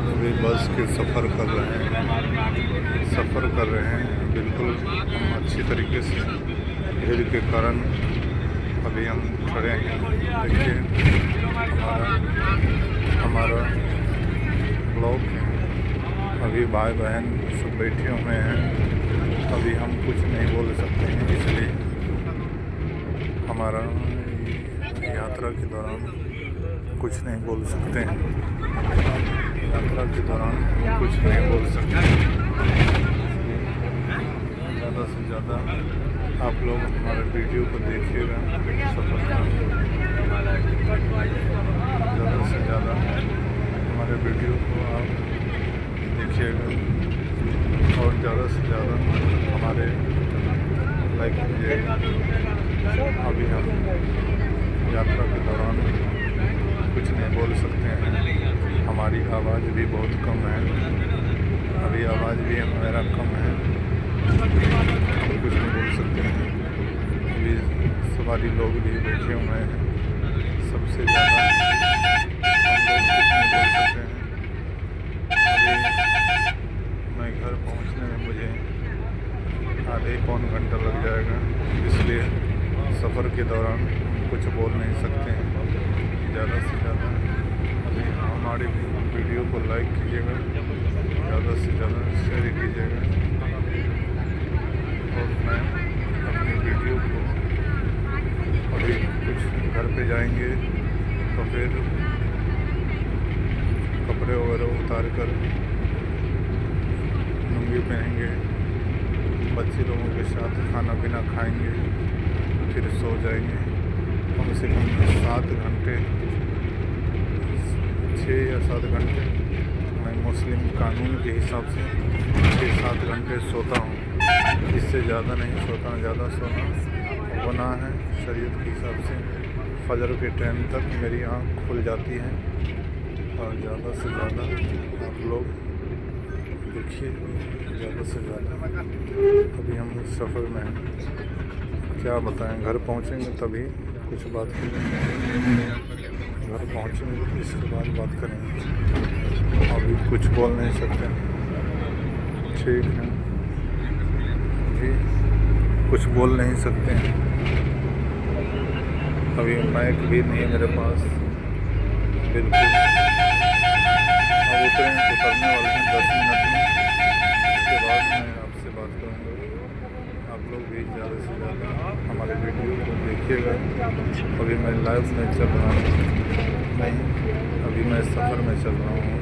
अभी बस के सफ़र कर रहे हैं बिल्कुल हम अच्छी तरीके से। भीड़ के कारण अभी हम खड़े हैं। देखिए हमारा ब्लॉक है। अभी भाई बहन सब बैठे हुए हैं। अभी हम कुछ नहीं बोल सकते हैं, इसलिए हमारा यात्रा के दौरान कुछ नहीं बोल सकते हैं। यात्रा के दौरान कुछ नहीं बोल सकते हैं। ज़्यादा से ज़्यादा आप लोग हमारे वीडियो को देखिएगा। सफ़र का ज़्यादा से ज़्यादा हमारे वीडियो को आप देखिएगा और ज़्यादा से ज़्यादा हमारे लाइक कीजिएगा। अभी हम यात्रा के दौरान कुछ नहीं बोल सकते हैं। हमारी आवाज़ भी बहुत कम है। अभी आवाज़ भी मेरा कम है, हम कुछ नहीं बोल सकते हैं। अभी सवारी लोग भी बैठे हुए हैं। सबसे ज़्यादा हम लोग कुछ नहीं बोल सकते हैं। अभी मैं घर पहुंचने में मुझे आधे पौन घंटा लग जाएगा, इसलिए सफ़र के दौरान कुछ बोल नहीं सकते हैं। ज़्यादा से ज़्यादा अभी हमारे वीडियो को लाइक कीजिएगा, ज़्यादा से ज़्यादा शेयर कीजिएगा। और मैं अपनी वीडियो को अभी कुछ घर पे जाएंगे तो फिर कपड़े वगैरह उतार कर लुंगी पहनेंगे, बच्चे लोगों के साथ खाना पीना खाएंगे, फिर सो जाएंगे। कम से कम 7 घंटे 6 या 7 घंटे मैं मुस्लिम कानून के हिसाब से 6-7 घंटे सोता हूँ। इससे ज़्यादा नहीं सोता। ज़्यादा सोना गुनाह है शरीयत के हिसाब से। फजर के टाइम तक मेरी आँख खुल जाती है। और ज़्यादा से ज़्यादा आप लोग देखिए, ज़्यादा से ज़्यादा अभी हम सफ़र में हैं। क्या बताएं, घर पहुंचेंगे तभी कुछ बात करेंगे। घर पहुंचेंगे इसके बाद बात करेंगे। अभी कुछ बोल नहीं सकते। ठीक है, अभी कुछ बोल नहीं सकते हैं। अभी माइक भी नहीं है मेरे पास बिल्कुल। अब उतरने वाले हैं 10 मिनट में। उसके बाद मैं आपसे बात करूँगा। आप लोग भी ज़्यादा से ज़्यादा हमारे वीडियो को देखिएगा। अभी मैं लाइव में चल रहा हूँ, नहीं अभी मैं सफ़र में चल रहा हूँ।